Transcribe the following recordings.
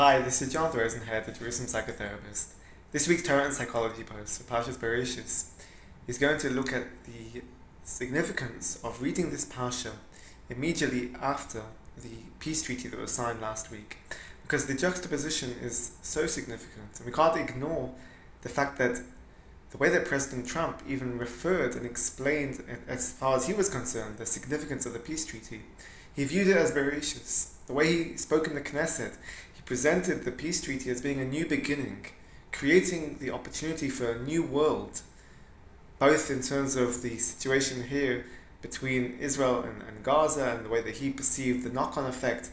Hi, this is John Rosenhead, the Jerusalem psychotherapist. This week's Torah and Psychology post for Parshas Bereishit is going to look at the significance of reading this parsha immediately after the peace treaty that was signed last week, because the juxtaposition is so significant, and we can't ignore the fact that the way that President Trump even referred and explained, as far as he was concerned, the significance of the peace treaty, he viewed it as Bereishit. The way he spoke in the Knesset, he presented the peace treaty as being a new beginning, creating the opportunity for a new world, both in terms of the situation here between Israel and Gaza, and the way that he perceived the knock-on effect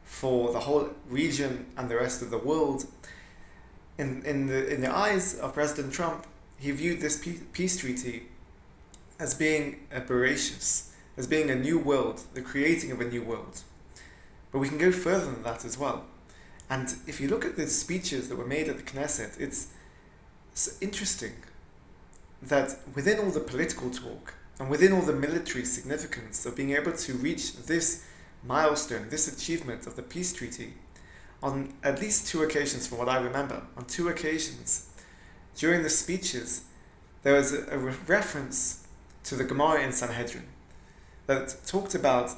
for the whole region and the rest of the world. In the eyes of President Trump, he viewed this peace treaty as being a Bereishit, as being a new world, the creating of a new world. But we can go further than that as well. And if you look at the speeches that were made at the Knesset, it's interesting that within all the political talk and within all the military significance of being able to reach this milestone, this achievement of the peace treaty, on at least two occasions, from what I remember, on two occasions during the speeches, there was a reference to the Gemara in Sanhedrin that talked about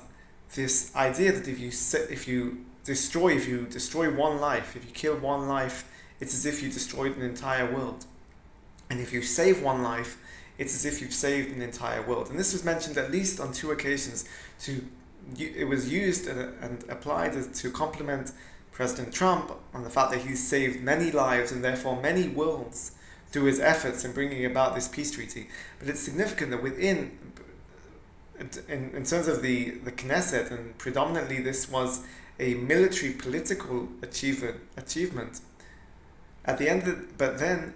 this idea that if you destroy one life, if you kill one life, it's as if you destroyed an entire world. And if you save one life, it's as if you've saved an entire world. And this was mentioned at least on two occasions. It was used and applied to compliment President Trump on the fact that he's saved many lives and therefore many worlds through his efforts in bringing about this peace treaty. But it's significant that in terms of the Knesset, and predominantly this was a military political achievement at the end but then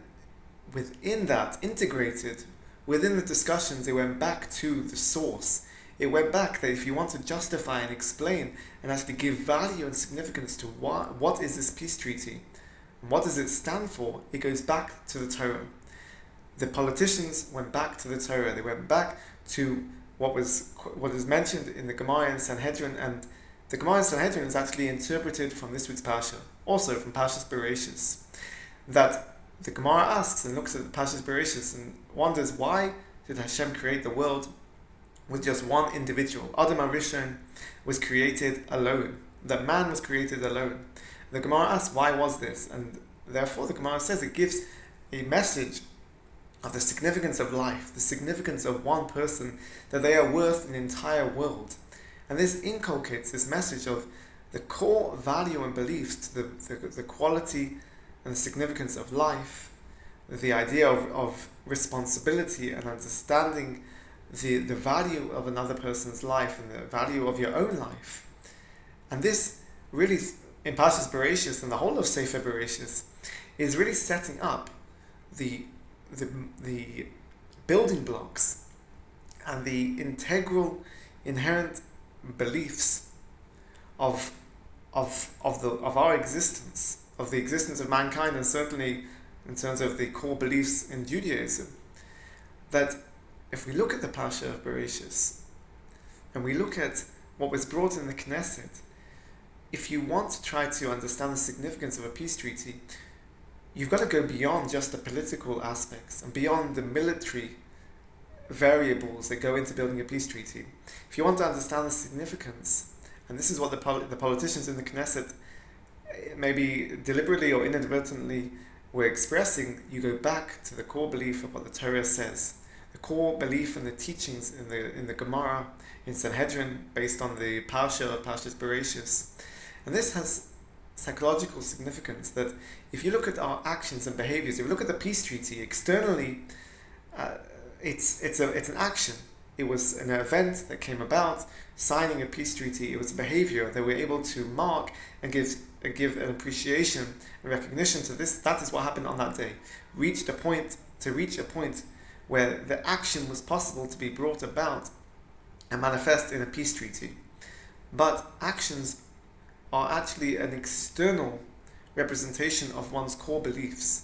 within that, integrated within the discussions, it went back to the source. It went back that if you want to justify and explain and actually give value and significance to what is this peace treaty and what does it stand for, it goes back to the Torah. The politicians went back to the Torah. They went back to what is mentioned in the Gemara in Sanhedrin, and the Gemara in Sanhedrin is actually interpreted from this week's Parsha, also from Parshas Bereishit, that the Gemara asks and looks at Parshas Bereishit and wonders, why did Hashem create the world with just one individual? Adam HaRishon was created alone. That man was created alone. The Gemara asks, why was this? And therefore the Gemara says it gives a message of the significance of life, the significance of one person, that they are worth an entire world. And this inculcates this message of the core value and beliefs to the quality and the significance of life, the idea of responsibility and understanding the value of another person's life and the value of your own life. And this really, in Parshas Bereishit and the whole of Sefer Bereishit, is really setting up the building blocks and the inherent beliefs of our existence, of the existence of mankind, and certainly in terms of the core beliefs in Judaism. That if we look at the Parsha of Bereishit and we look at what was brought in the Knesset, if you want to try to understand the significance of a peace treaty, you've got to go beyond just the political aspects and beyond the military variables that go into building a peace treaty. If you want to understand the significance, and this is what the politicians in the Knesset, maybe deliberately or inadvertently, were expressing, you go back to the core belief of what the Torah says, the core belief and the teachings in the Gemara in Sanhedrin, based on the Parsha of Parshas Bereishit. And this has psychological significance, that if you look at our actions and behaviors, if you look at the peace treaty externally, it's an action. It was an event that came about, signing a peace treaty. It was a behavior that we're able to mark and give an appreciation and recognition to this. That is what happened on that day. Reach a point where the action was possible to be brought about and manifest in a peace treaty. But actions are actually an external representation of one's core beliefs.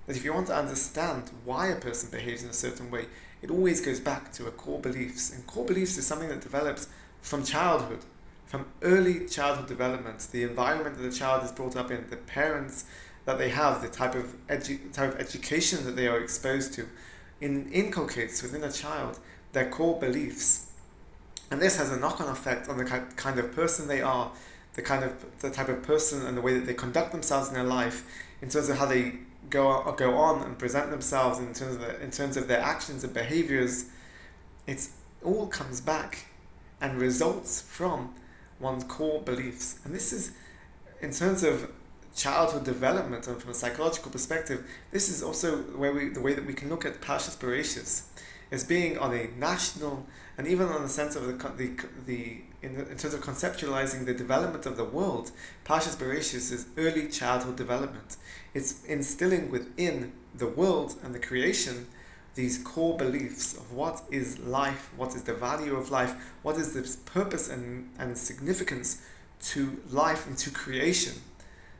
That if you want to understand why a person behaves in a certain way, it always goes back to a core beliefs. And core beliefs is something that develops from childhood, from early childhood development, the environment that the child is brought up in, the parents that they have, the type of education that they are exposed to, inculcates within a child their core beliefs. And this has a knock-on effect on the kind of person they are, the type of person and the way that they conduct themselves in their life, in terms of how they go on and present themselves, in terms of their actions and behaviors. It all comes back and results from one's core beliefs. And this is, in terms of childhood development and from a psychological perspective, this is also the way that we can look at Parshas Bereishit as being on a national, and even on the sense of in terms of conceptualizing the development of the world. Parshas Bereishit is early childhood development. It's instilling within the world and the creation these core beliefs of what is life, what is the value of life, what is the purpose and significance to life and to creation.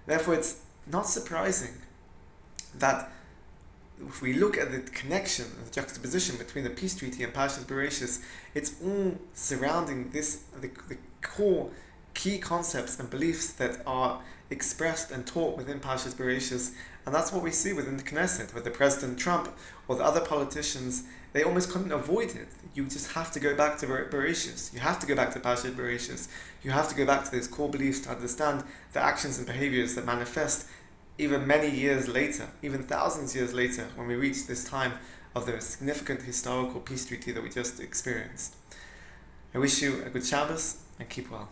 Therefore, it's not surprising that if we look at the connection and the juxtaposition between the peace treaty and Parshas Bereishit, it's all surrounding the core key concepts and beliefs that are expressed and taught within Parshas Bereishit. And that's what we see within the Knesset, with the President Trump or the other politicians. They almost couldn't avoid it. You just have to go back to Bereishit. You have to go back to Parshas Bereishit. You have to go back to those core beliefs to understand the actions and behaviors that manifest even many years later, even thousands of years later, when we reach this time of the significant historical peace treaty that we just experienced. I wish you a good Shabbos and keep well.